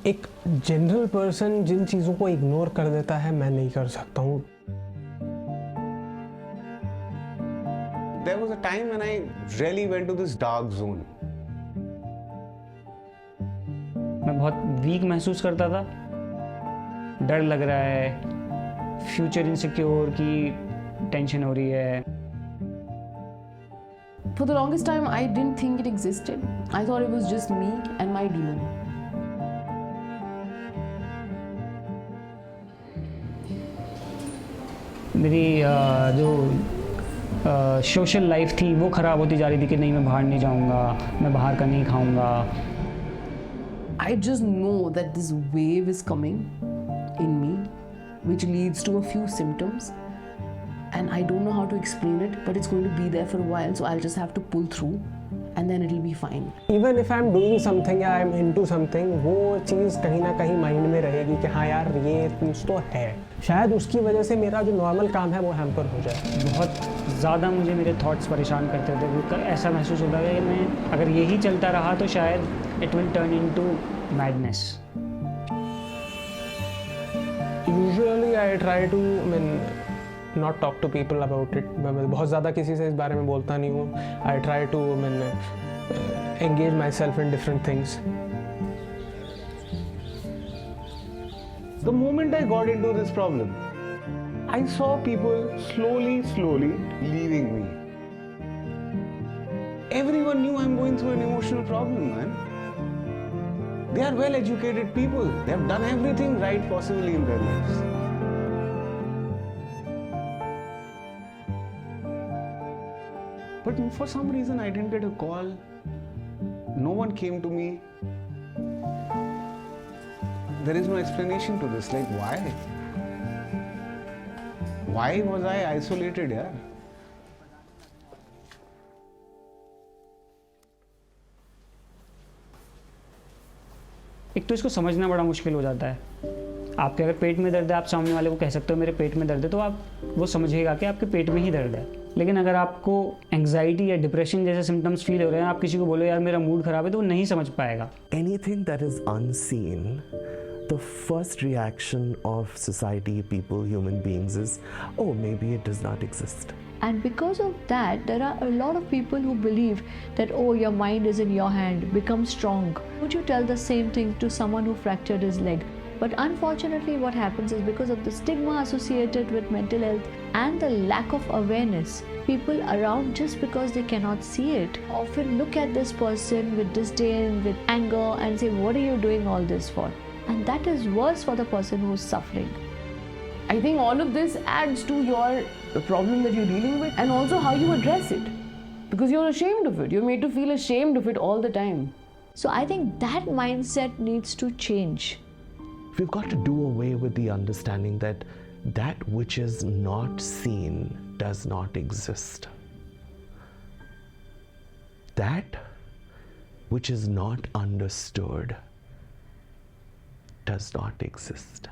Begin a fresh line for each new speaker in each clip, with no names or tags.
एक general person जिन चीज़ों को इग्नोर कर देता है, मैं नहीं कर सकता हूँ।
There was a time when I really went to this dark zone.
मैं बहुत वीक महसूस करता था, डर लग रहा है, फ्यूचर इनसिक्योर की टेंशन हो रही है।
For the longest time, I didn't think it existed. I thought it was just me and my demon.
मेरी जो सोशल लाइफ थी वो ख़राब होती जा रही थी कि नहीं, मैं बाहर नहीं जाऊंगा, मैं बाहर का नहीं खाऊंगा।
I just know that this wave is coming in me, which leads to a few symptoms. And I don't know how to explain it, but it's going to be there for a while, so I'll just have to pull through and then it'll be fine.
Even if I'm doing something या I'm into something, वो चीज़ कहीं ना कहीं mind में रहेगी कि हाँ यार ये चीज़ तो है। शायद उसकी वजह से मेरा जो नॉर्मल काम है वो हैम्पर हो जाए।
बहुत ज़्यादा मुझे मेरे थॉट्स परेशान करते थे, बिल्कुल ऐसा महसूस होता है कि मैं अगर यही चलता रहा तो शायद it will turn into madness.
Usually I try to not talk to people about it. मैं बहुत ज़्यादा किसी से इस बारे में बोलता नहीं हूँ. I try to engage myself in different things.
The moment I got into this problem, I saw people slowly leaving me. Everyone knew I'm going through an emotional problem, man. They are well-educated people. They have done everything right possibly in their lives. But for some reason, I didn't get a call. No one came to me. There is no explanation to this. Like, why? Why was I isolated, yaar?
एक तो इसको समझना बड़ा मुश्किल हो जाता है। आपके अगर पेट में दर्द है, आप सामने वाले को कह सकते हो मेरे पेट में दर्द है, तो आप वो समझेगा कि आपके पेट में ही दर्द है। लेकिन अगर आपको एंग्जाइटी या डिप्रेशन जैसे सिम्टम्स फील हो रहे हैं, आप किसी को बोलो यार मेरा मूड खराब है, तो वो नहीं समझ पाएगा।
Anything that is unseen, the first reaction of society, people, human beings is, oh, maybe it does not exist.
And because of that, there are a lot of people who believe that, oh, your mind is in your hand, become strong. Would you tell the same thing to someone who fractured his leg? But unfortunately, what happens is because of the stigma associated with mental health and the lack of awareness, people around, just because they cannot see it, often look at this person with disdain, with anger, and say, what are you doing all this for? And that is worse for the person who is suffering.
I think all of this adds to the problem that you're dealing with and also how you address it. Because you're ashamed of it. You're made to feel ashamed of it all the time.
So I think that mindset needs to change.
We've got to do away with the understanding that that which is not seen does not exist. That which is not understood does not exist.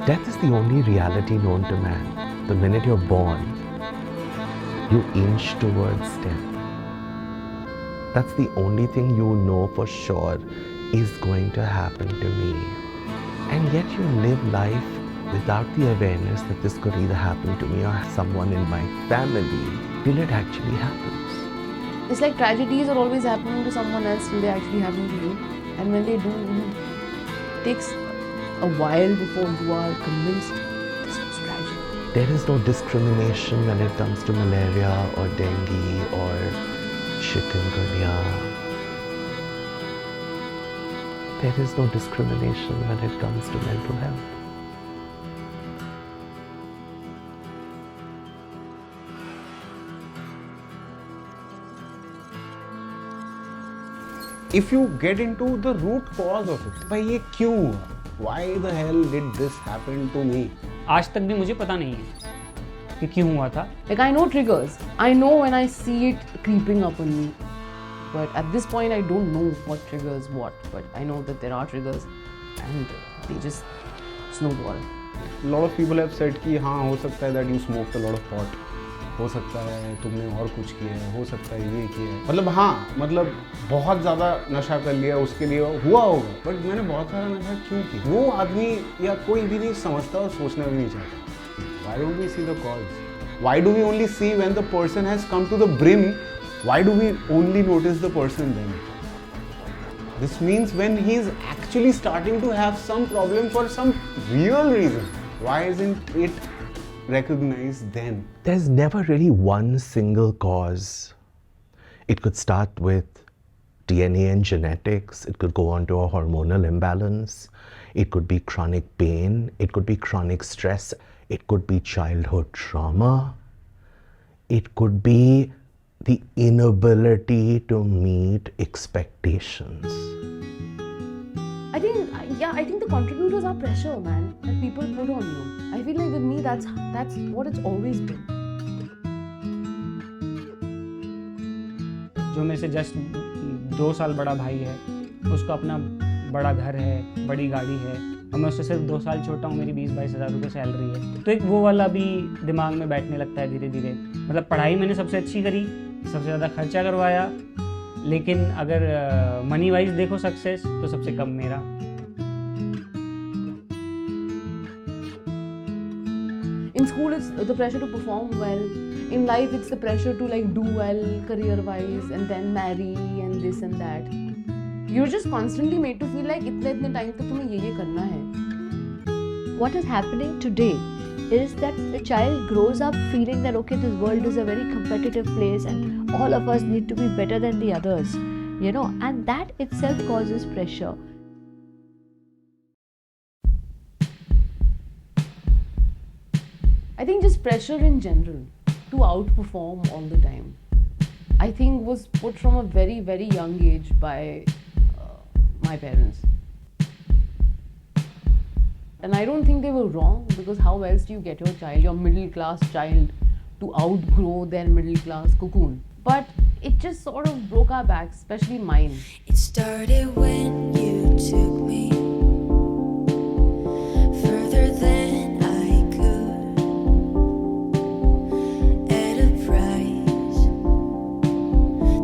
Death is the only reality known to man. The minute you're born, you inch towards death. That's the only thing you know for sure is going to happen to me. And yet you live life without the awareness that this could either happen to me or someone in my family till it actually happens.
It's like tragedies are always happening to someone else till they actually happen to you. And when they do, it takes a while before you are convinced this was tragic.
There is no discrimination when it comes to malaria or dengue or chikungunya. There is no discrimination when it comes to mental health.
If you get into the root cause of it, भाई ये क्यों हुआ? Why the hell did this happen to me?
आज तक भी मुझे पता नहीं है कि क्यों हुआ था।
Like I know triggers. I know when I see it creeping up on me. But at this point, I don't know what triggers what. But I know that there are triggers, and they just snowball.
A lot of people have said कि हाँ हो सकता है that you smoked a lot of pot. हो सकता है तुमने और कुछ किया है, हो सकता है ये किया है, मतलब हाँ, मतलब बहुत ज़्यादा नशा कर लिया उसके लिए हुआ होगा, बट मैंने बहुत सारा नशा क्यों किया, वो आदमी या कोई भी नहीं समझता और सोचना भी नहीं चाहता. Why don't we see the cause? Why do we only see when the person has come to the brim? Why do we only notice the person then? This means when he is actually starting to have some problem for some real reason. Why isn't it recognized then?
There's never really one single cause. It could start with DNA and genetics. It could go on to a hormonal imbalance. It could be chronic pain. It could be chronic stress. It could be childhood trauma. It could be the inability to meet expectations.
I think the contributors are pressure, man, that people put on you. I feel like with me, that's what it's always been.
जो मेरे से just 2 साल बड़ा भाई है, उसको अपना बड़ा घर है, बड़ी गाड़ी है, और मैं उससे सिर्फ 2 साल छोटा हूँ, मेरी 20-22 हज़ार रुपये सैलरी है. तो एक वो वाला भी दिमाग में बैठने लगता है धीरे धीरे. मतलब पढ़ाई मैंने सबसे अच्छी करी, सबसे ज़्यादा खर्चा करवाया, लेकिन अगर मनी वाइज देखो सक्सेस तो सबसे कम मेरा.
In school, it's the pressure to perform well. In life, it's the pressure to like do well career-wise and then marry and this and that. You're just constantly made to feel like इतने time तक तुम्हें ये करना है.
What is happening today is that the child grows up feeling that okay, this world is a very competitive place and all of us need to be better than the others, you know, and that itself causes pressure.
I think just pressure in general to outperform all the time, I think was put from a very, very young age by my parents. And I don't think they were wrong, because how else do you get your child, your middle class child, to outgrow their middle class cocoon? But it just sort of broke our backs, especially mine.
It started when you took me further than I could, at a price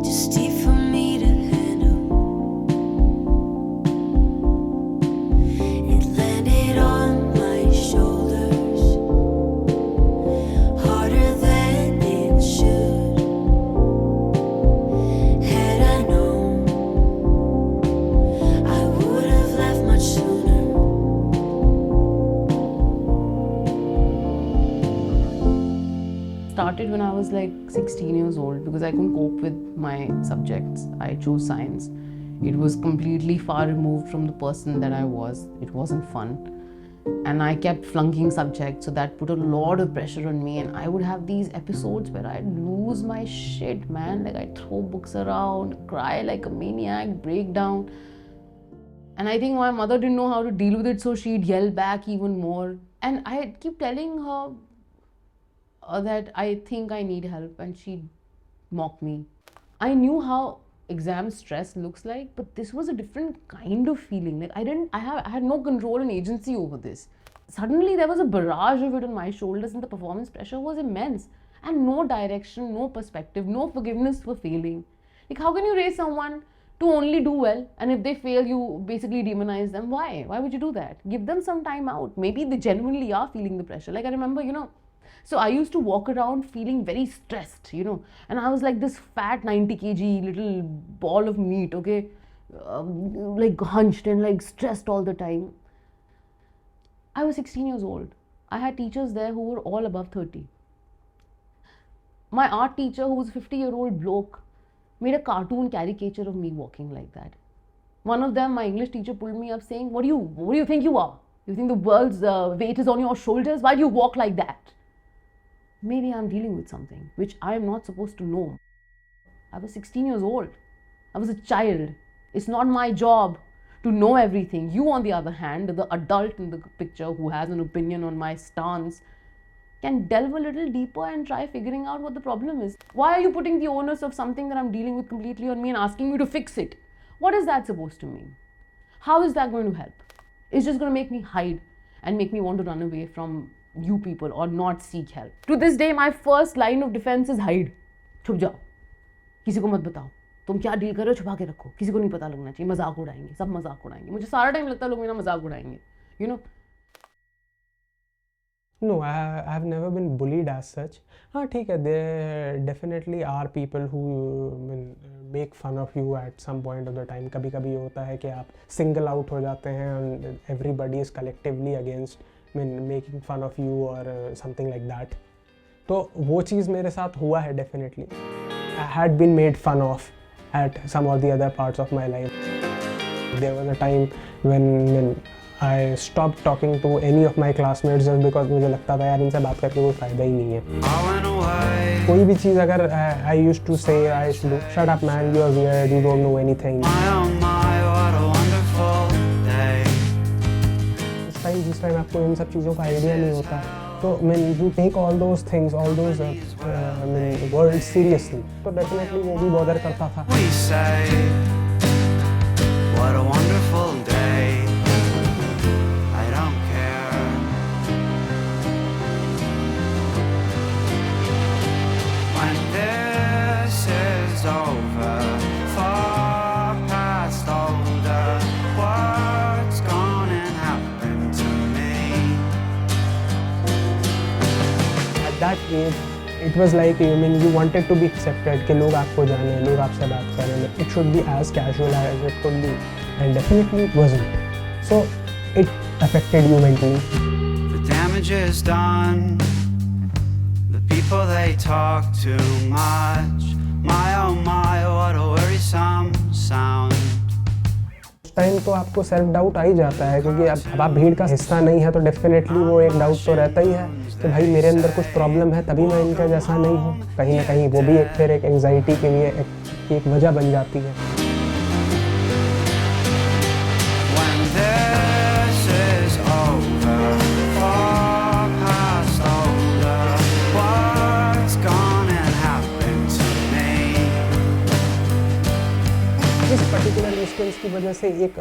too steep for me to handle. It landed on my shoulders harder than it should. Had I known, I would have left much sooner.
Started when I was like 16 years old, because I couldn't cope with my subjects. I chose science. It was completely far removed from the person that I was. It wasn't fun. And I kept flunking subjects, so that put a lot of pressure on me. And I would have these episodes where I'd lose my shit, man. Like I'd throw books around, cry like a maniac, break down. And I think my mother didn't know how to deal with it, so she'd yell back even more. And I'd keep telling her that I think I need help, and she'd mock me. I knew how exam stress looks like, but this was a different kind of feeling. Like I had no control and agency over this. Suddenly there was a barrage of it on my shoulders, and the performance pressure was immense, and no direction, no perspective, no forgiveness for failing. Like how can you raise someone to only do well, and if they fail you basically demonize them? Why would you do that? Give them some time out. Maybe they genuinely are feeling the pressure. Like I remember, so I used to walk around feeling very stressed, and I was like this fat 90 kg little ball of meat, okay, like hunched and like stressed all the time. I was 16 years old. I had teachers there who were all above 30. My art teacher, who was a 50-year-old bloke, made a cartoon caricature of me walking like that. One of them, my English teacher, pulled me up saying, what do you think you are? You think the world's weight is on your shoulders? Why do you walk like that? Maybe I'm dealing with something which I'm not supposed to know. I was 16 years old. I was a child. It's not my job to know everything. You, on the other hand, the adult in the picture who has an opinion on my stance, can delve a little deeper and try figuring out what the problem is. Why are you putting the onus of something that I'm dealing with completely on me and asking me to fix it? What is that supposed to mean? How is that going to help? It's just going to make me hide and make me want to run away from you people or not seek help. To this day, my first line of defense is hide. छुप जाओ, किसी को मत बताओ, तुम क्या deal कर रहे हो छुपा के रखो, किसी को नहीं पता लगना चाहिए, मजाक उड़ाएंगे, सब मजाक उड़ाएंगे. मुझे सारा टाइम लगता है लोग मेरा मजाक उड़ाएंगे, you know.
No, I have never been bullied as such. हाँ ठीक है, there definitely are people who make fun of you at some point of the time. कभी कभी होता है कि आप single out हो जाते हैं and everybody is collectively against making fun of you or something like that. तो वो चीज़ मेरे साथ हुआ है definitely. I had been made fun of at some of the other parts of my life. There was a time when I stopped talking to any of my classmates just because मुझे लगता था यार इनसे बात करके कोई फ़ायदा ही नहीं है. कोई भी चीज़ अगर I used to say, I used to do, shut up man, you are weird, you don't know anything. जिस टाइम आपको इन सब चीज़ों का आइडिया नहीं होता, तो you take all those things, all those words seriously. तो definitely वो भी bother करता था.
We say, what a wonderful day. I don't care. When this is over, far past older, what's gonna happen to me?
At that age, it was like you wanted to be accepted कि लोग आपको जाने, लोग आपसे बात करें. It should be as casual as it could be, and definitely it wasn't. So it affected you mentally.
The damage is done. The people they talk too much. My oh my, what a worrisome sound.
उस time तो आपको self doubt आ ही जाता है, क्योंकि अब आप भीड़ का हिस्सा नहीं है, तो डेफिनेटली वो एक डाउट तो रहता ही है कि भाई मेरे अंदर कुछ प्रॉब्लम है, तभी मैं इनका जैसा नहीं हूँ. कहीं ना कहीं वो भी एक फिर एक एंग्जाइटी के लिए एक वजह बन जाती है.
When this is over, far past older, what's gonna happen to me?
इस पर्टिकुलर इंस्टेंस की वजह से एक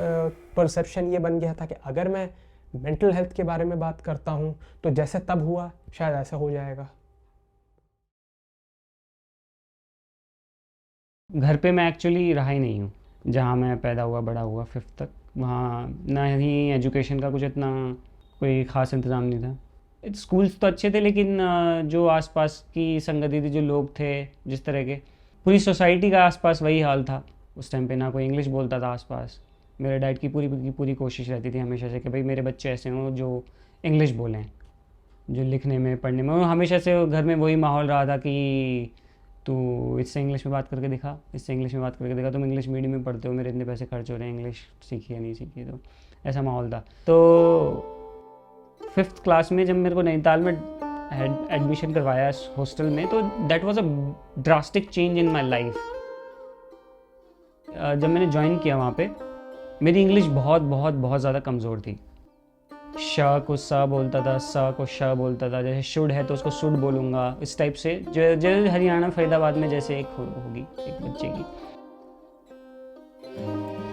परसेप्शन ये बन गया था कि अगर मैं मेंटल हेल्थ के बारे में बात करता हूँ तो जैसे तब हुआ शायद ऐसा हो जाएगा.
घर पे मैं एक्चुअली रहा ही नहीं हूँ. जहाँ मैं पैदा हुआ बड़ा हुआ 5th तक, वहाँ ना ही एजुकेशन का कुछ इतना कोई ख़ास इंतज़ाम नहीं था. स्कूल्स तो अच्छे थे, लेकिन जो आसपास की संगति थी, जो लोग थे जिस तरह के, पूरी सोसाइटी का आसपास वही हाल था. उस टाइम पे ना कोई इंग्लिश बोलता था आसपास. मेरे डैड की पूरी कोशिश रहती थी हमेशा से कि भाई मेरे बच्चे ऐसे हों जो इंग्लिश बोलें, जो लिखने में पढ़ने में. और हमेशा से घर में वही माहौल रहा था कि तू इससे इंग्लिश में बात करके दिखा, इससे इंग्लिश में बात करके दिखा, तुम इंग्लिश मीडियम में पढ़ते हो, मेरे इतने पैसे खर्च हो रहे हैं, इंग्लिश सीखी या नहीं सीखी. तो ऐसा माहौल था. तो 5th क्लास में जब मेरे को नैनीताल में एडमिशन करवाया हॉस्टल में, तो that was a drastic change in my life. जब मैंने ज्वाइन किया वहाँ पे, मेरी इंग्लिश बहुत ज़्यादा कमज़ोर थी. श को स बोलता था, स को श बोलता था. जैसे शुड है तो उसको शुड बोलूँगा, इस टाइप से. जो हरियाणा फरीदाबाद में जैसे एक होगी एक बच्चे की.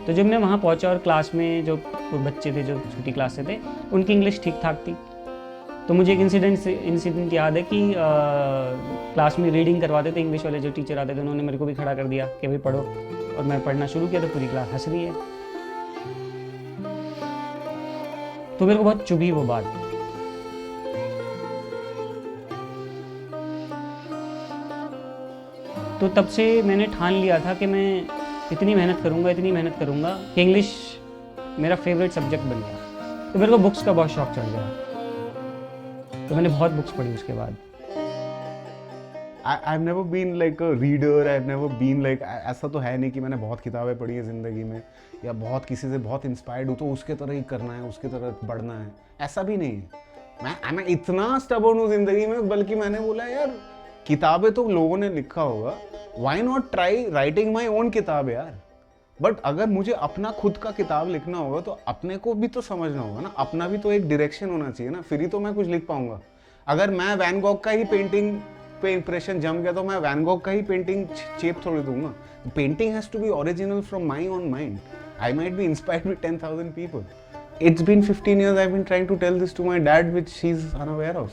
तो जब मैं वहाँ पहुँचा और क्लास में जो बच्चे थे जो छोटी क्लास से थे, उनकी इंग्लिश ठीक ठाक थी. तो मुझे एक इंसिडेंट याद है कि क्लास में रीडिंग करवाते थे इंग्लिश वाले जो टीचर आते थे, उन्होंने मेरे को भी खड़ा कर दिया कि भाई पढ़ो. और मैं पढ़ना शुरू किया तो पूरी क्लास हंस रही है. तो मेरे को बहुत चुभी वो बात. तो तब से मैंने ठान लिया था कि मैं इतनी मेहनत करूँगा कि इंग्लिश मेरा फेवरेट सब्जेक्ट बन गया. तो मेरे को बुक्स का बहुत शौक चढ़ गया. तो मैंने बहुत बुक्स पढ़ी उसके बाद.
I've never been like a reader. I've never been like, ऐसा तो है नहीं कि मैंने बहुत किताबें पढ़ी है ज़िंदगी में या बहुत किसी से बहुत इंस्पायर्ड हूँ तो उसके तरह ही करना है, उसके तरह बढ़ना है, ऐसा भी नहीं है. मैं इतना स्टबर्न हूँ ज़िंदगी में, बल्कि मैंने बोला यार किताबें तो लोगों ने लिखा होगा, why not try writing my own किताब यार. बट अगर मुझे अपना खुद का किताब लिखना होगा तो अपने को भी तो समझना होगा ना, अपना भी तो एक डायरेक्शन होना चाहिए ना, फिर ही तो मैं कुछ लिख पाऊंगा. अगर मैं वैन गॉग का ही पेंटिंग पे इंप्रेशन जम गया तो मैं वैन गॉग का ही पेंटिंग चेप थोड़ी दूंगा. Painting has to be original from my own mind. I might be inspired with 10,000 people, it's been 15 years I've been trying to tell this to my dad which she's unaware of.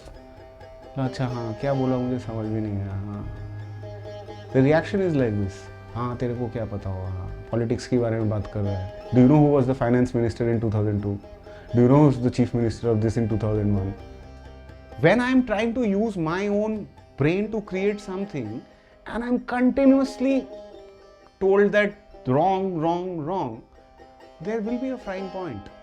अच्छा हाँ क्या बोला मुझे समझ भी नहीं आया. हाँ the reaction is like this. हाँ तेरे को क्या पता होगा. हाँ पॉलिटिक्स के बारे में बात कर रहा है. Do you know who was the finance minister in 2002? Do you know who's the chief minister of this in 2001? When I'm trying to use my own brain to create something and I'm continuously told that wrong, there will be a frying point.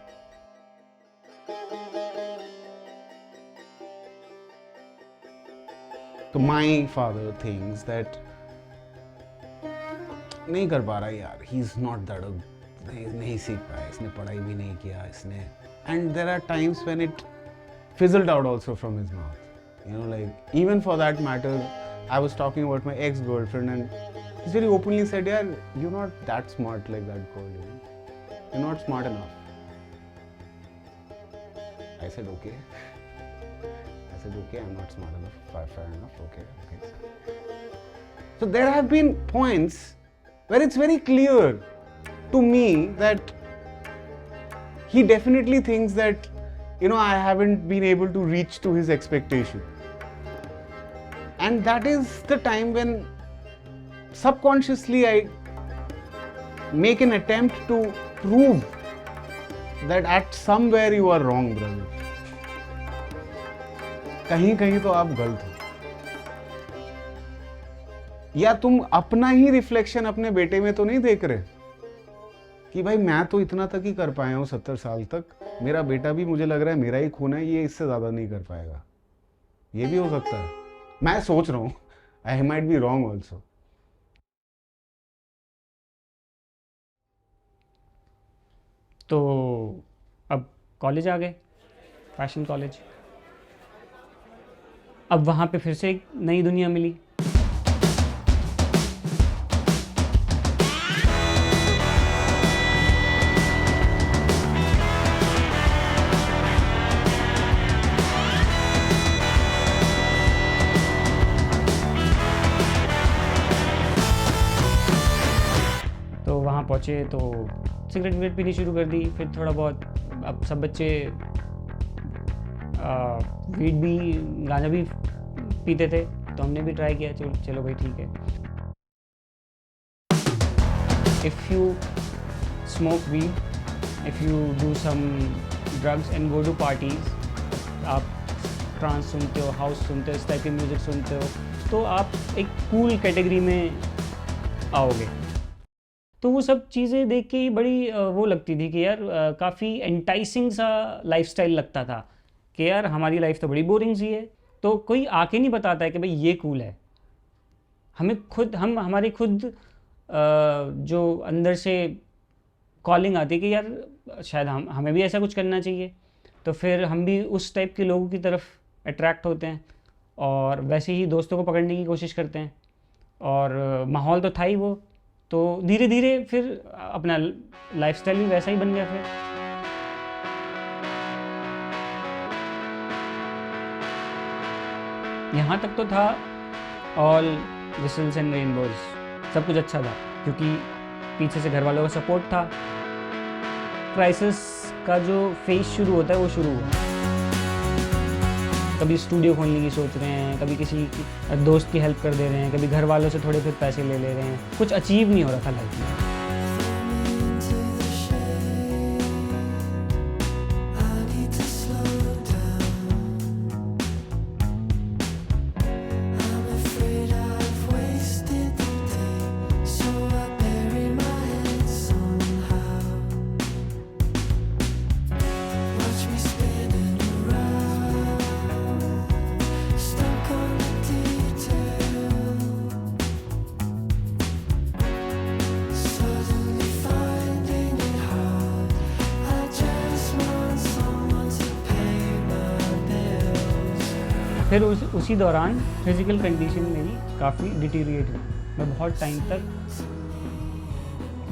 So my father thinks that नहीं कर पा रहा यार, he is not that नहीं सीख पाया, इसने पढ़ाई भी नहीं किया इसने. And there are times when it fizzled out also from his mouth. You know, like even for that matter, I was talking about my ex-girlfriend and he very openly said, "Yeah, you're not that smart like that girl. You know, you're not smart enough." I said, "Okay." I'm not smart enough. Fair enough. Okay. So there have been points where it's very clear to me that he definitely thinks that, you know, I haven't been able to reach to his expectation. And that is the time when subconsciously I make an attempt to prove that at somewhere you are wrong, brother. कहीं कहीं तो आप गलत हो. या तुम अपना ही reflection अपने बेटे में तो नहीं देख रहे कि भाई मैं तो इतना तक ही कर पाया हूँ 70 साल तक, मेरा बेटा भी मुझे लग रहा है मेरा ही खून है, ये इससे ज़्यादा नहीं कर पाएगा. ये भी हो सकता है. मैं सोच रहा हूँ. आई माइट बी रॉन्ग ऑल्सो.
तो अब कॉलेज आ गए, फैशन कॉलेज. अब वहाँ पे फिर से एक नई दुनिया मिली. तो वहाँ पहुँचे तो सिगरेट विगरेट पीनी शुरू कर दी. फिर थोड़ा बहुत अब सब बच्चे वीड भी गांजा भी पीते थे, तो हमने भी ट्राई किया. चलो भाई ठीक है. If you smoke weed, if you do some drugs and go to parties, आप ट्रांस सुनते हो, हाउस सुनते हो, इस टाइप की म्यूज़िक सुनते हो, तो आप एक कूल कैटेगरी में आओगे. तो वो सब चीज़ें देख के ही बड़ी वो लगती थी कि यार काफ़ी एंटाइसिंग सा लाइफस्टाइल लगता था कि यार हमारी लाइफ तो बड़ी बोरिंग सी है. तो कोई आके नहीं बताता है कि भाई ये कूल है. हमारे खुद जो अंदर से कॉलिंग आती है कि यार शायद हमें भी ऐसा कुछ करना चाहिए. तो फिर हम भी उस टाइप के लोगों की तरफ अट्रैक्ट होते हैं और वैसे ही दोस्तों को पकड़ने की कोशिश करते हैं. और माहौल तो था ही वो, तो धीरे धीरे फिर अपना लाइफस्टाइल भी वैसा ही बन गया. फिर यहाँ तक तो था ऑल विसल्स एंड रेनबोज, सब कुछ अच्छा था क्योंकि पीछे से घर वालों का सपोर्ट था. क्राइसिस का जो फेज शुरू होता है वो शुरू हुआ. कभी स्टूडियो खोलने की सोच रहे हैं, कभी किसी दोस्त की हेल्प कर दे रहे हैं, कभी घर वालों से थोड़े फिर पैसे ले रहे हैं. कुछ अचीव नहीं हो रहा था लाइफ में. फिर उसी दौरान फिज़िकल कंडीशन मेरी काफ़ी डिटीरिएट हुई. मैं बहुत टाइम तक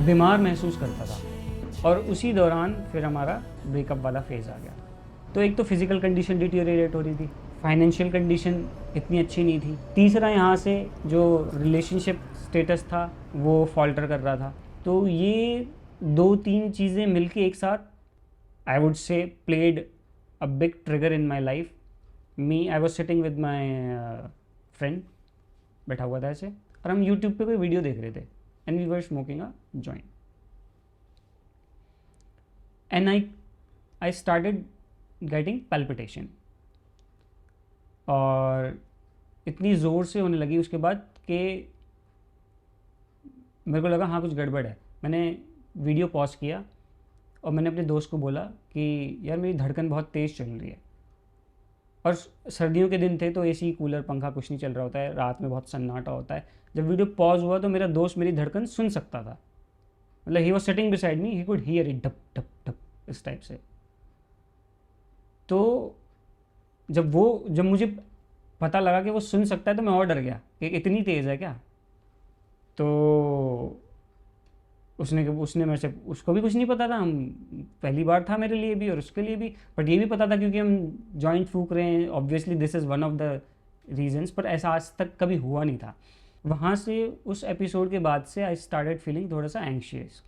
बीमार महसूस करता था और उसी दौरान फिर हमारा ब्रेकअप वाला फेज़ आ गया. तो एक तो फिज़िकल कंडीशन डिटीरिएट हो रही थी, फाइनेंशियल कंडीशन इतनी अच्छी नहीं थी, तीसरा यहाँ से जो रिलेशनशिप स्टेटस था वो फॉल्टर कर रहा था. तो ये 2-3 चीज़ें मिलके एक साथ I would say played a big trigger in my life. I was sitting with my friend, बैठा हुआ था ऐसे, और हम YouTube पे कोई वीडियो देख रहे थे, and we were smoking a joint, and I started getting palpitation, और इतनी ज़ोर से होने लगी उसके बाद कि मेरे को लगा हाँ कुछ गड़बड़ है। मैंने वीडियो पॉज किया और मैंने अपने दोस्त को बोला कि यार मेरी धड़कन बहुत तेज़ चल रही है, और सर्दियों के दिन थे तो एसी कूलर पंखा कुछ नहीं चल रहा होता है, रात में बहुत सन्नाटा होता है। जब वीडियो पॉज हुआ तो मेरा दोस्त मेरी धड़कन सुन सकता था, मतलब he was sitting beside me, he could hear it डप डप डप इस टाइप से। तो जब मुझे पता लगा कि वो सुन सकता है तो मैं और डर गया कि इतनी तेज़ है क्या। तो उसने मेरे से, उसको भी कुछ नहीं पता था, हम पहली बार था मेरे लिए भी और उसके लिए भी, बट ये भी पता था क्योंकि हम जॉइंट फूक रहे हैं, obviously this is one of the reasons, पर ऐसा आज तक कभी हुआ नहीं था। वहाँ से उस एपिसोड के बाद से आई स्टार्टेड फीलिंग थोड़ा सा एंग्शियस।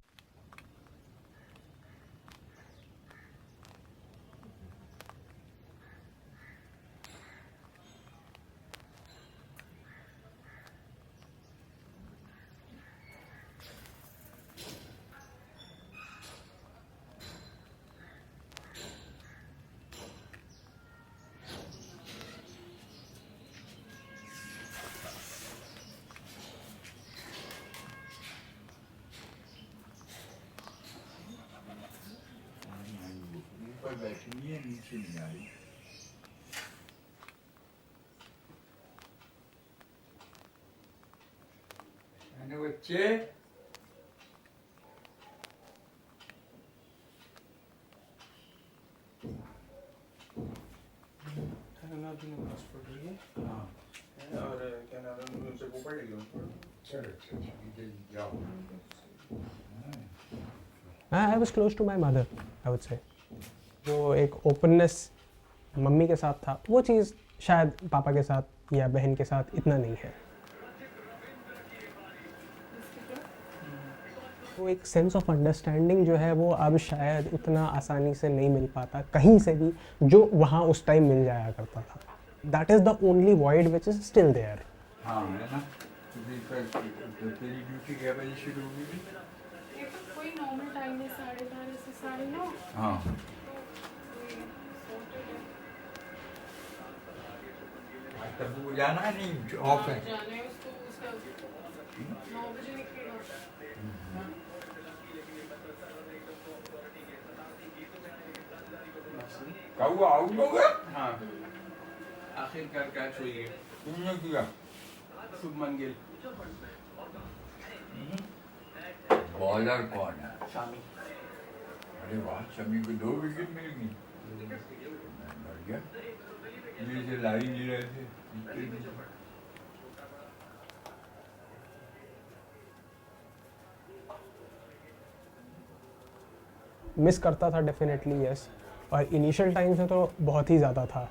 बच्चे
और क्या नाम है उनसे वो पढ़ लिया
जाओ।
I was close to my mother, I would say. जो एक ओपननेस मम्मी के साथ था, वो चीज़ शायद पापा के साथ या बहन के साथ इतना नहीं है। वो एक सेंस ऑफ अंडरस्टैंडिंग जो है वो अब शायद उतना आसानी से नहीं मिल पाता कहीं से भी, जो वहाँ उस टाइम मिल जाया करता था। That is the only void which is still there.
हाँ है ना, तेरी ड्यूटी क्या बजे शुरू होगी?
कोई नॉर्मल टाइम है 12:30 से 9:30।
हाँ तब वो जाना है, नहीं ऑफ है?
जाने उसको उसका 9 बजे निकलेगा।
कब वो आउट हो गया?
हाँ आखिरकार कैच हुई है।
तुमने किया?
शुभमन गिल।
बॉलर कौन है?
शामी।
अरे वाह, शमी को 2 विकेट मिल गई। बढ़िया, ये से ला ही नहीं रहे थे।
मिस करता था डेफिनेटली, यस, और इनिशियल टाइम्स में तो बहुत ही ज़्यादा था।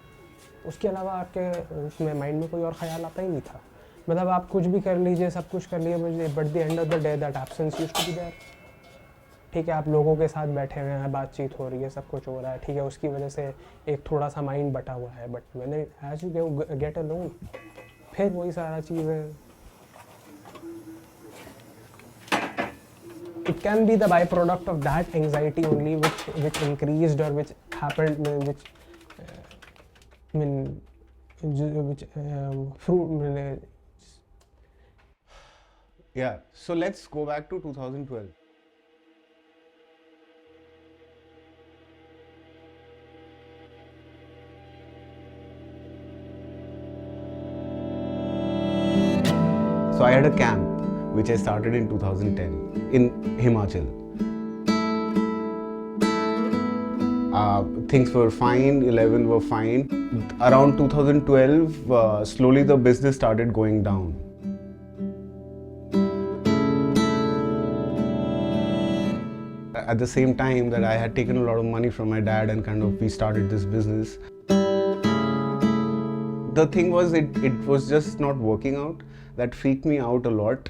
उसके अलावा आपके उसमें माइंड में कोई और ख्याल आता ही नहीं था। मतलब आप कुछ भी कर लीजिए, सब कुछ कर लीजिए, but the end of the day that absence used to be there. ठीक है, आप लोगों के साथ बैठे हुए हैं, बातचीत हो रही है, सब कुछ हो रहा है, ठीक है, उसकी वजह से एक थोड़ा सा माइंड बटा हुआ है, बट मैंने एज यू गेट अलोन फिर वही सारा चीज़ है। It can be the byproduct of that anxiety only, which increased or which happened,
Yeah, so let's go back to 2012. So I had a camp which I started in 2010 in Himachal. Things were fine, 11 were fine. Around 2012, slowly the business started going down. At the same time that I had taken a lot of money from my dad and kind of we started this business. The thing was, it was just not working out. That freaked me out a lot.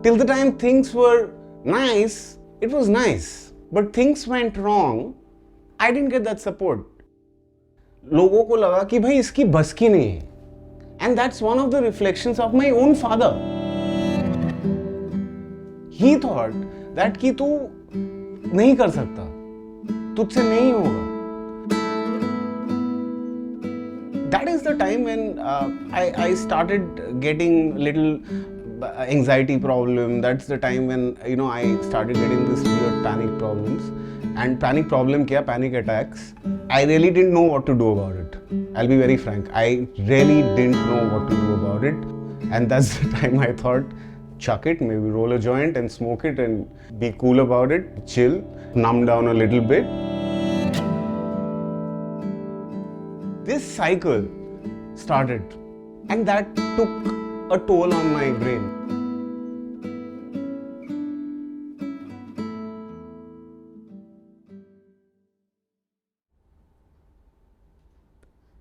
till the time things were nice, it was nice. But things went wrong, I didn't get that support. लोगों को लगा कि भाई इसकी बस की नहीं है. And that's one of the reflections of my own father. He thought that कि तू नहीं कर सकता, तुझसे नहीं होगा. That is the time when I started getting little anxiety problem. That's the time when I started getting this weird panic problems. And panic problem kya? Panic attacks. I really didn't know what to do about it. I'll be very frank. I really didn't know what to do about it. And that's the time I thought, chuck it, maybe roll a joint and smoke it and be cool about it, chill, numb down a little bit. This cycle started, and that took a toll on my brain.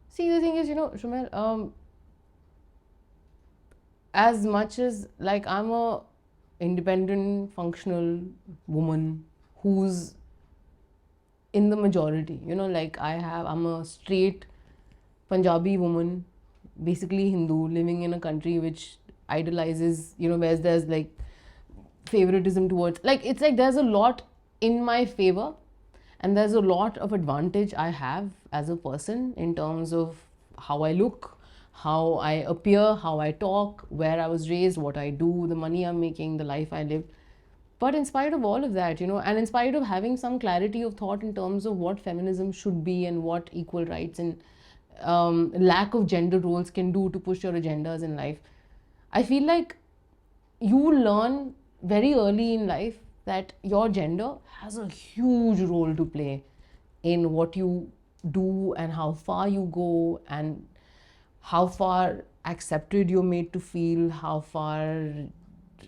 See, the thing is, Shumel, as much as like I'm a independent, functional woman who's in the majority, I'm a straight Punjabi woman, basically Hindu, living in a country which idolizes, where there's like favoritism towards, it's like there's a lot in my favor and there's a lot of advantage I have as a person in terms of how I look, how I appear, how I talk, where I was raised, what I do, the money I'm making, the life I live. But in spite of all of that, and in spite of having some clarity of thought in terms of what feminism should be and what equal rights and lack of gender roles can do to push your agendas in life, I feel like you learn very early in life that your gender has a huge role to play in what you do and how far you go and how far accepted you're made to feel, how far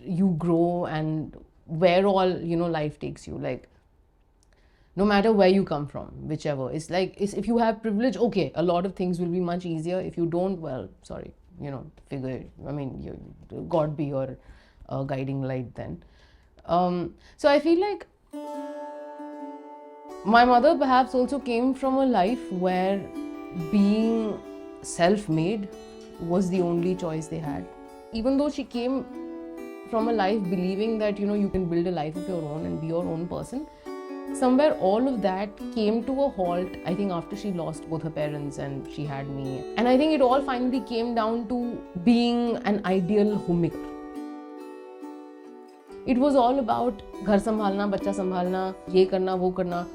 you grow and where all life takes you. Like, no matter where you come from, whichever, it's like if you have privilege, okay, a lot of things will be much easier. If you don't, well, sorry, figure it. I mean, God be your guiding light then. So I feel like my mother perhaps also came from a life where being self-made was the only choice they had. Even though she came from a life believing that you can build a life of your own and be your own person, somewhere all of that came to a halt, I think, after she lost both her parents and she had me. And I think it all finally came down to being an ideal homemaker. It was all about ghar sambhalna, bacha sambhalna, ye karna, wo karna.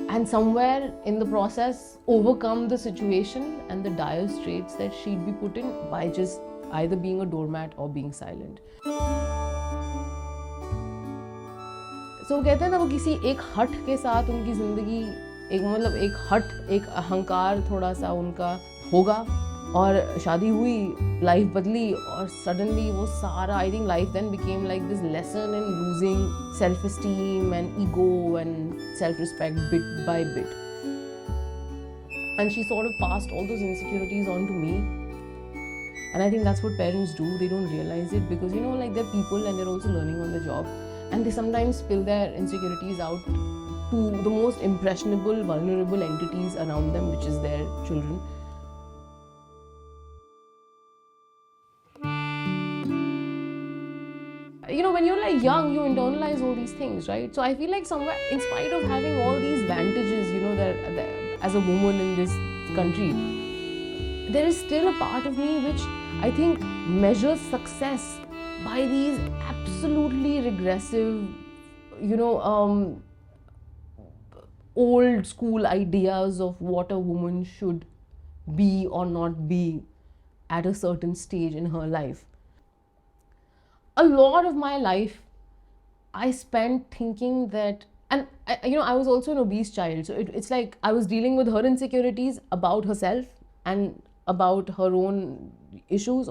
And somewhere in the process, overcome the situation and the dire straits that she'd be put in by just either being a doormat or being silent. So कहते हैं ना, वो किसी एक हट के साथ उनकी ज़िंदगी एक हट, एक अहंकार थोड़ा सा उनका होगा और शादी हुई, लाइफ बदली और सडनली वो सारा, I think life then became like this lesson in losing self-esteem and ego and self-respect bit by bit. And she sort of passed all those insecurities on to me. And I think that's what parents do. They don't realize it because, they're people and they're also learning on the job. And they sometimes spill their insecurities out to the most impressionable, vulnerable entities around them, which is their children. When you're like young, you internalize all these things, right? So I feel like somewhere, in spite of having all these advantages, that as a woman in this country, there is still a part of me which I think measures success by these absolutely regressive, old school ideas of what a woman should be or not be at a certain stage in her life. A lot of my life I spent thinking that, and I was also an obese child, so it's like I was dealing with her insecurities about herself and about her own issues,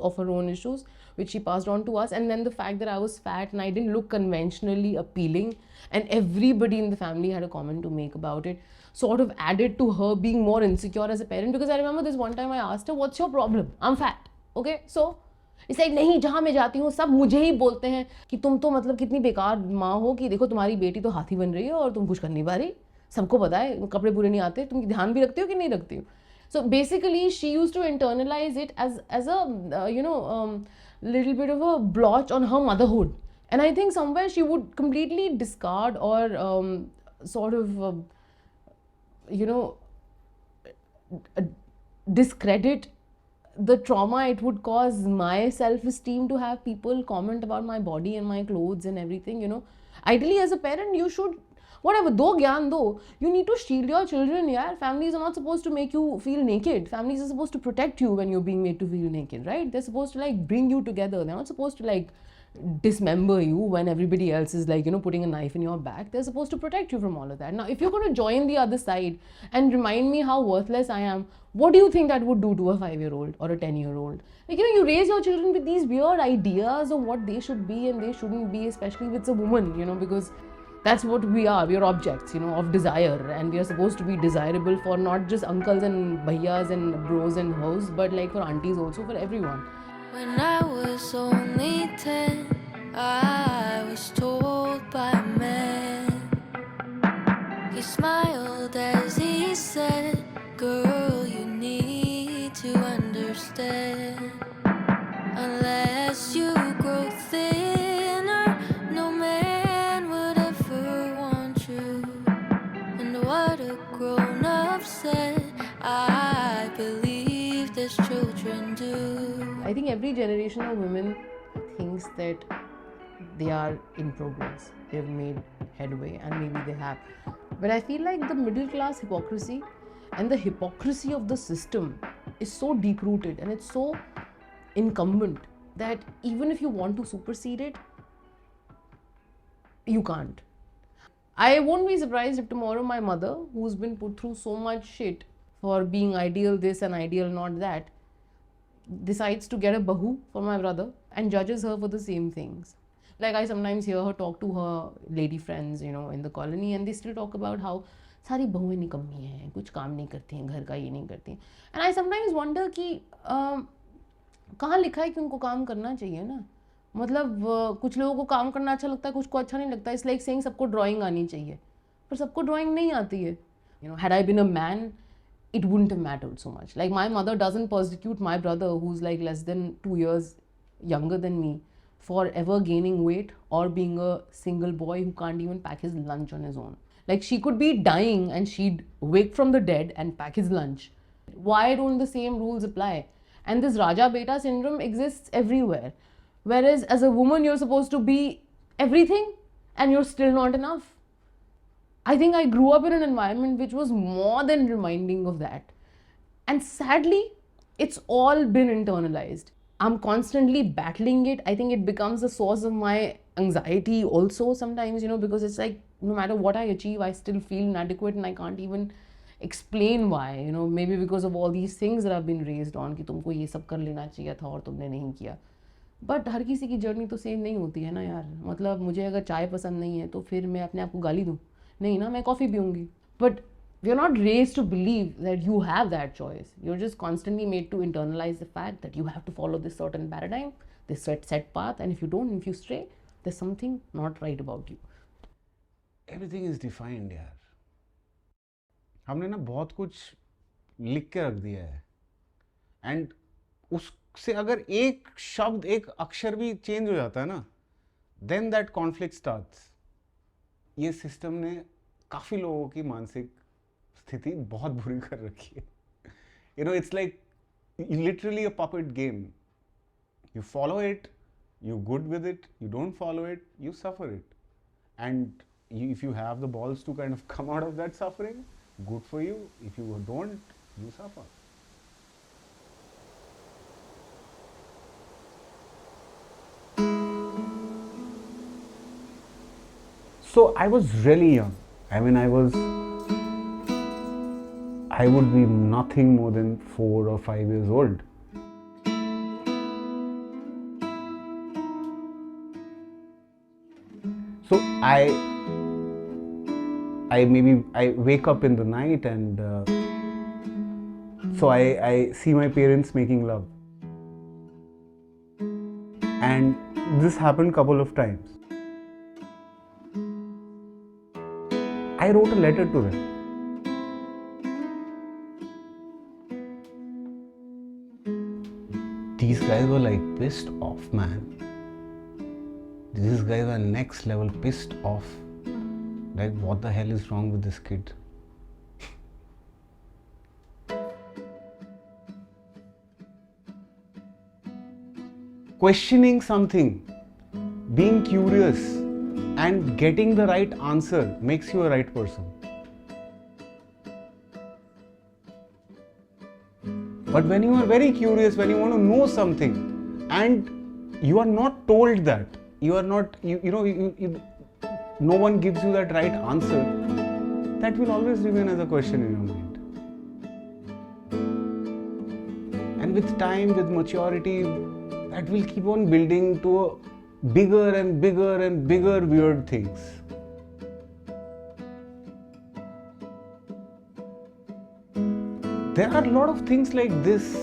which she passed on to us, and then the fact that I was fat and I didn't look conventionally appealing and everybody in the family had a comment to make about it, sort of added to her being more insecure as a parent. Because I remember this one time I asked her, what's your problem? I'm fat. Okay, so it's like नहीं, जहाँ मैं जाती हूँ सब मुझे ही बोलते हैं कि तुम तो मतलब कितनी बेकार माँ हो कि देखो तुम्हारी बेटी तो हाथी बन रही है और तुम कुछ कर नहीं पा रही, सबको पता है कपड़े बुरे नहीं आते, तुम ध्यान भी रखती हो कि नहीं रखती हो. So basically she used to internalize it as a little bit of a blotch on her motherhood, and I think somewhere she would completely discard or sort of discredit the trauma it would cause my self-esteem to have people comment about my body and my clothes and everything. Ideally as a parent you should whatever, do gyan do, you need to shield your children. Yeah, families are not supposed to make you feel naked. Families are supposed to protect you when you're being made to feel naked, right? They're supposed to like bring you together. They're not supposed to like dismember you when everybody else is like putting a knife in your back. They're supposed to protect you from all of that. Now if you're going to join the other side and remind me how worthless I am, what do you think that would do to a 5-year-old or a 10-year-old? Like you raise your children with these weird ideas of what they should be and they shouldn't be, especially if it's a woman, because that's what we are. We are objects, of desire, and we are supposed to be desirable for not just uncles and bhaiyas and bros and hoes, but like for aunties also, for everyone.
When I was only 10, I was told by a man. He smiled as he said, "Girl, you need to understand. Unless you grow thinner, no man would ever want you." And what a grown-up said, I believe this children do.
I think every generation of women thinks that they are in progress, they've made headway, and maybe they have. But I feel like the middle class hypocrisy and the hypocrisy of the system is so deep rooted and it's so incumbent that even if you want to supersede it, you can't. I won't be surprised if tomorrow my mother, who's been put through so much shit for being ideal this and ideal not that, decides to get a bahu for my brother and judges her for the same things. Like I sometimes hear her talk to her lady friends, in the colony, and they still talk about how सारी बहुएं निकम्मी हैं, कुछ काम नहीं करती हैं, घर का ये नहीं करती हैं. And I sometimes wonder कि कहाँ लिखा है कि उनको काम करना चाहिए ना. मतलब कुछ लोगों को काम करना अच्छा लगता है, कुछ को अच्छा नहीं लगता. It's like saying सबको ड्राइंग आनी चाहिए, पर सबको ड्राइंग नहीं आती है. Had I been a man, it wouldn't have mattered so much. Like my mother doesn't persecute my brother, who's like less than 2 years younger than me, for ever gaining weight or being a single boy who can't even pack his lunch on his own. Like she could be dying and she'd wake from the dead and pack his lunch. Why don't the same rules apply? And this Raja Beta syndrome exists everywhere. Whereas as a woman, you're supposed to be everything and you're still not enough. I think I grew up in an environment which was more than reminding of that. And sadly, it's all been internalized. I'm constantly battling it. I think it becomes a source of my anxiety also sometimes, because it's like no matter what I achieve, I still feel inadequate and I can't even explain why. Maybe because of all these things that I've been raised on कि तुमको ये सब कर लेना चाहिए था और तुमने नहीं किया. बट हर किसी की जर्नी तो सेम नहीं होती है ना यार. मतलब मुझे अगर चाय पसंद नहीं है तो फिर मैं अपने आप को गाली दूँ? नहीं ना, मैं कॉफ़ी पीऊँगी. But we are not raised to believe that you have that choice. You're just constantly made to internalize the fact that you have to follow this certain paradigm, this set path, and if you don't, if you stray, there's something not right about you.
Everything is defined यार. हमने ना बहुत कुछ लिख के रख दिया है, and उससे अगर एक शब्द, एक अक्षर भी चेंज हो जाता है ना, then that conflict starts. ये सिस्टम ने काफ़ी लोगों की मानसिक स्थिति बहुत बुरी कर रखी है. It's like literally a puppet game. You follow it, you're good with it. You don't follow it, you suffer it. And if you have the balls to kind of come out of that suffering, good for you. If you don't, you suffer. So I was really young. I mean, I would be nothing more than 4 or 5 years old. So I wake up in the night and so I see my parents making love. And this happened couple of times. I wrote a letter to them. These guys were like pissed off, man. These guys are next level pissed off. Like, what the hell is wrong with this kid? Questioning something, being curious, and getting the right answer makes you a right person. But when you are very curious, when you want to know something, and you are not told that, you are not, no one gives you that right answer, that will always remain as a question in your mind. And with time, with maturity, that will keep on building to a bigger and bigger and bigger weird things. There are a lot of things like this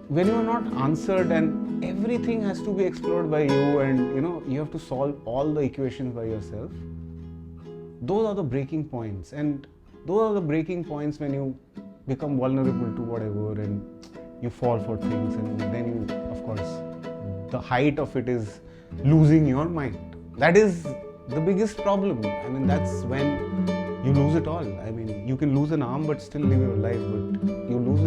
when you are not answered and everything has to be explored by you, and you have to solve all the equations by yourself. Those are the breaking points, and those are the breaking points when you become vulnerable to whatever and you fall for things, and then you, of course, the height of it is losing your mind. That is the biggest problem. I mean, that's when you lose it all. I mean, you can lose an arm but still live your life, but you lose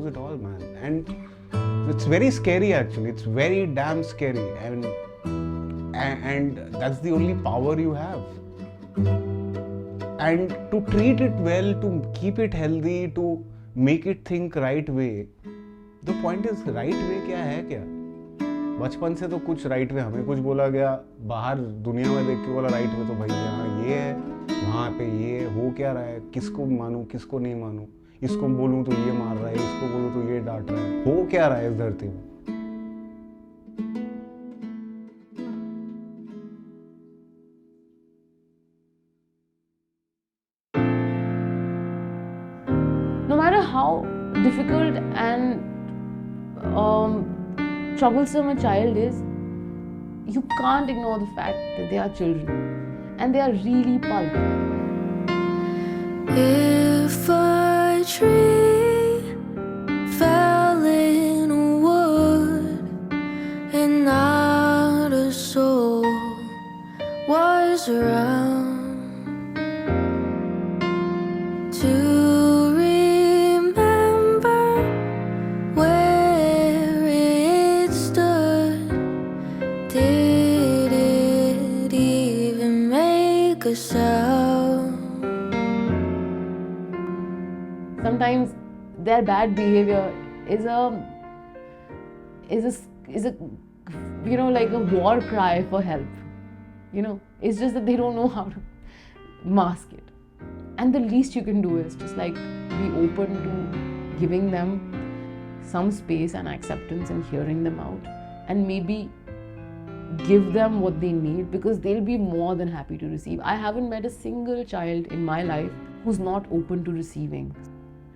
it all, man. And it's very scary, actually. It's very damn scary. And that's the only power you have. And to treat it well, to keep it healthy, to make it think right way. The point is, right way क्या है क्या? बचपन से तो कुछ right way हमें कुछ बोला गया, बाहर दुनिया में देख के बोला राइट वे, तो भाई यहाँ ये है, वहाँ पे ये हो क्या रहा है, किसको मानूं किसको नहीं मानूं, इसको बोलूं तो ये मार रहा है, इसको बोलूं तो ये डांट रहा है, हो क्या रहा है इस धरती में.
No matter how difficult and troublesome a child is, you can't ignore the fact that they are children and they are really pulp.
If a tree fell in a wood and not a soul was around to remember where it stood, did it even make a sound?
Sometimes their bad behavior is a like a war cry for help. It's just that they don't know how to mask it. And the least you can do is just like be open to giving them some space and acceptance and hearing them out, and maybe give them what they need, because they'll be more than happy to receive. I haven't met a single child in my life who's not open to receiving.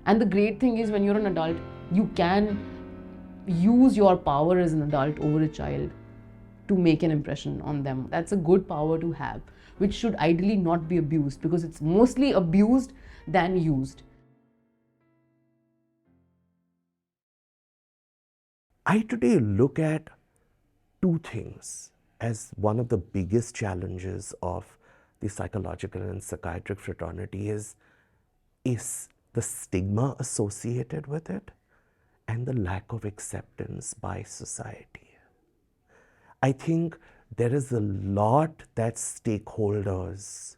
And the great thing is, when you're an adult, you can use your power as an adult over a child to make an impression on them. That's a good power to have, which should ideally not be abused, because it's mostly abused than used.
I today look at two things as one of the biggest challenges of the psychological and psychiatric fraternity is the stigma associated with it and the lack of acceptance by society. I think there is a lot that stakeholders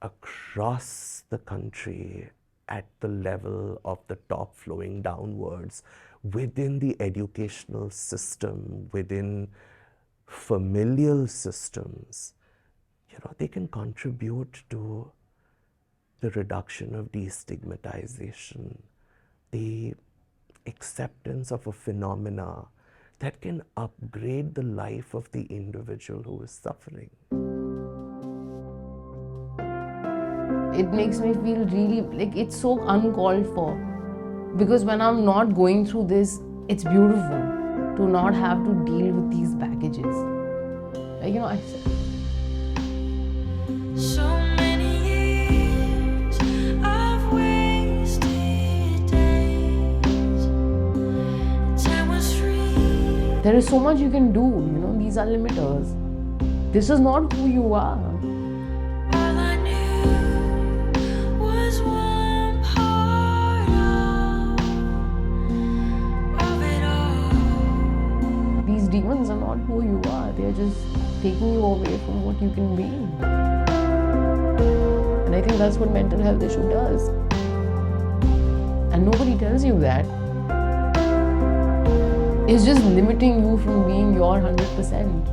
across the country at the level of the top flowing downwards within the educational system, within familial systems, they can contribute to the reduction of destigmatization, the acceptance of a phenomena that can upgrade the life of the individual who is suffering.
It makes me feel really like it's so uncalled for, because when I'm not going through this, it's beautiful to not have to deal with these baggages. Like, you know,
So many years of wasted days. Time was free.
there is so much you can do, you know, these are limiters. This is not who you are.
All I knew was one part of it all.
These demons are not who you are. They are just taking you away from what you can be. And I think that's what mental health issue does. And nobody tells you that. It's just limiting you from being your 100%.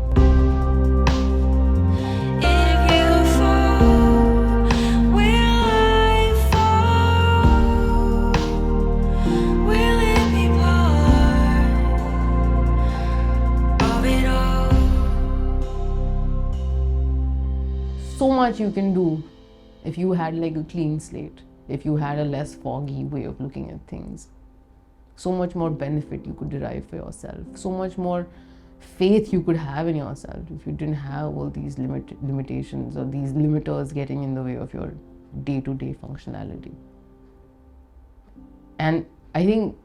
If you fall, will I fall? Will it be part of it all?
So much you can do if you had like a clean slate, if you had a less foggy way of looking at things. So much more benefit you could derive for yourself. So much more faith you could have in yourself if you didn't have all these limitations or these limiters getting in the way of your day-to-day functionality. And I think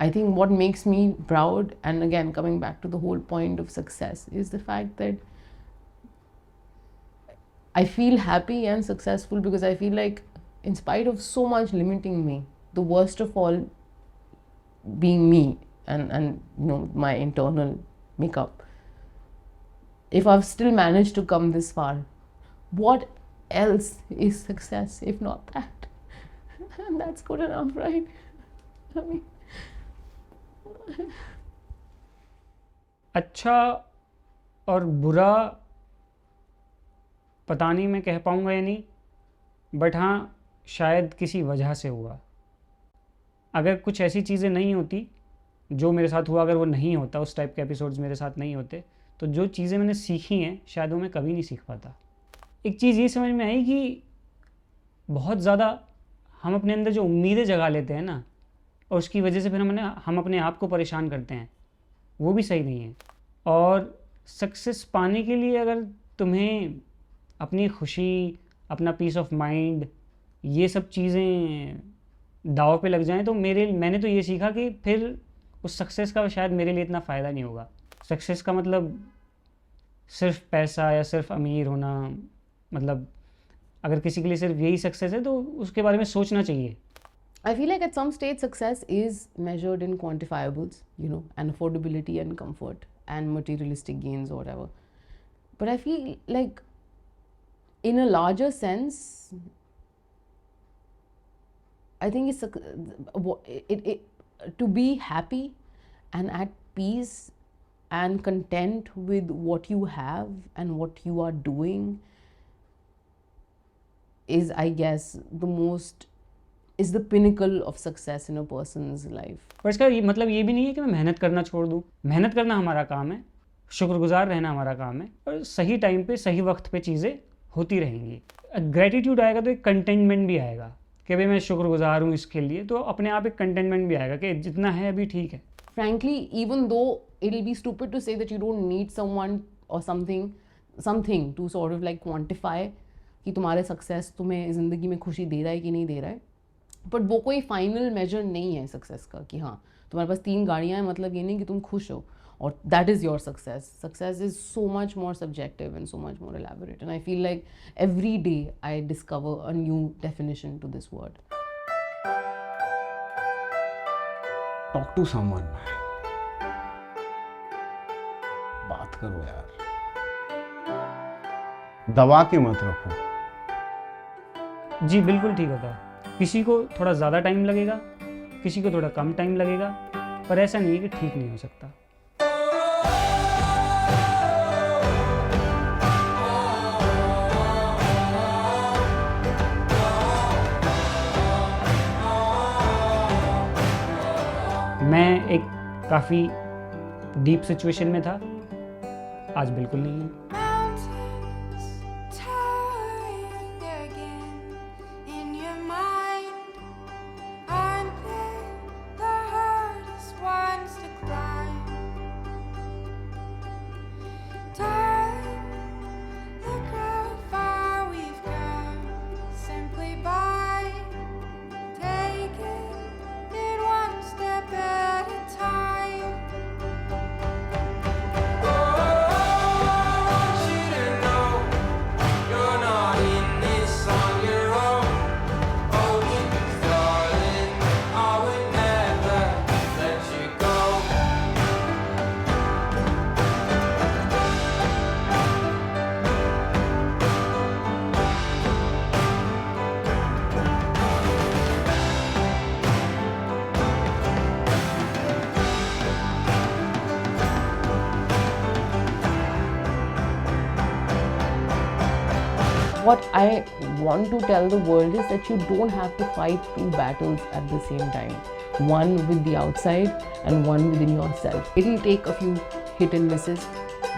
what makes me proud, and again coming back to the whole point of success, is the fact that I feel happy and successful because I feel like, in spite of so much limiting me, the worst of all being me and you know, my internal makeup, if I've still managed to come this far, what else is success if not that? And that's good enough, right? I mean,
अच्छा और बुरा पता नहीं मैं कह पाऊँगा या नहीं, बट हाँ शायद किसी वजह से हुआ. अगर कुछ ऐसी चीज़ें नहीं होती जो मेरे साथ हुआ, अगर वो नहीं होता, उस टाइप के एपिसोड्स मेरे साथ नहीं होते, तो जो चीज़ें मैंने सीखी हैं शायद वो मैं कभी नहीं सीख पाता. एक चीज़ ये समझ में आई कि बहुत ज़्यादा हम अपने अंदर जो उम्मीदें जगा लेते हैं ना, और उसकी वजह से फिर हम अपने आप को परेशान करते हैं, वो भी सही नहीं है. और सक्सेस पाने के लिए अगर तुम्हें अपनी खुशी, अपना पीस ऑफ माइंड, ये सब चीज़ें दाव पे लग जाएं, तो मैंने तो ये सीखा कि फिर उस सक्सेस का शायद मेरे लिए इतना फ़ायदा नहीं होगा. सक्सेस का मतलब सिर्फ पैसा या सिर्फ अमीर होना, मतलब अगर किसी के लिए सिर्फ यही सक्सेस है तो उसके बारे में सोचना चाहिए.
I feel like at some stage success is measured in quantifiables, you know, and affordability and comfort and materialistic gains or whatever. But I feel like in a larger sense, I think to be happy and at peace and content with what you have and what you are doing is, I guess, is the pinnacle of success in a person's life.
पर इसका मतलब ये भी नहीं है कि मैं मेहनत करना छोड़ दूँ. मेहनत करना हमारा काम है, शुक्रगुजार रहना हमारा काम है, और सही टाइम पे सही वक्त पे चीज़ें होती रहेंगी. ग्रेटिट्यूड आएगा तो एक कंटेंटमेंट भी आएगा कि भाई मैं शुक्रगुजार हूँ इसके लिए, तो अपने आप एक कंटेंटमेंट भी आएगा कि जितना है अभी ठीक है.
Frankly, even though it'll be stupid to say that you don't need someone or something to sort of like quantify कि तुम्हारे सक्सेस तुम्हें ज़िंदगी में खुशी दे रहा है कि नहीं दे रहा है, बट वो कोई फाइनल मेजर नहीं है सक्सेस का कि हाँ तुम्हारे पास 3 गाड़ियाँ हैं, मतलब ये नहीं कि तुम खुश हो और that is your success. Success is so much more subjective and so much more elaborate, and I feel like every day I discover a new definition to this word.
Talk to someone, बात करो यार, दबा के मत रखो.
जी बिल्कुल ठीक होता है. किसी को थोड़ा ज़्यादा टाइम लगेगा, किसी को थोड़ा कम टाइम लगेगा, पर ऐसा नहीं है कि ठीक नहीं हो सकता. मैं एक काफ़ी डीप सिचुएशन में था, आज बिल्कुल नहीं है.
Mountains towering again in your mind. Aren't they the hardest
what I want to tell the world is that you don't have to fight two battles at the same time. One with the outside and one within yourself. It'll take a few hit and misses,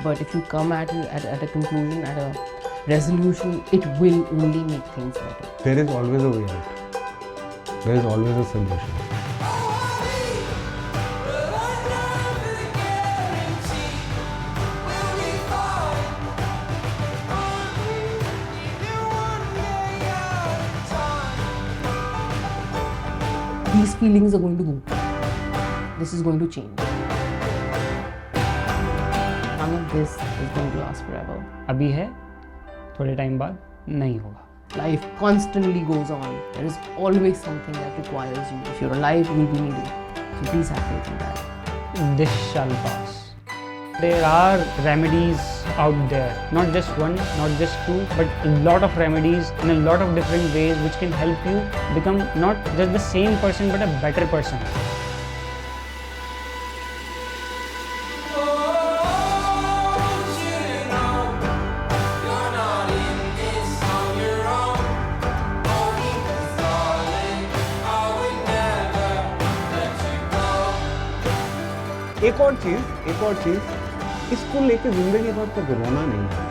but if you come at it at a conclusion, at a resolution, it will only make things better.
There is always a way out. There is always a solution.
These feelings are going to go. This is going to change. None of this is going to last forever.
अभी है, थोड़े time बाद नहीं होगा.
Life constantly goes on. There is always something that requires you. If you're alive, you will be needed. So please have faith in that.
This shall pass. There are remedies out there, not just one, not just two, but a lot of remedies in a lot of different ways which can help you become not just the same person but a better person.
एक और चीज, इसको लेके जिंदगी भर तक रोना नहीं है.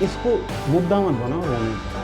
इसको मुद्दा मत बनाओ रोने का.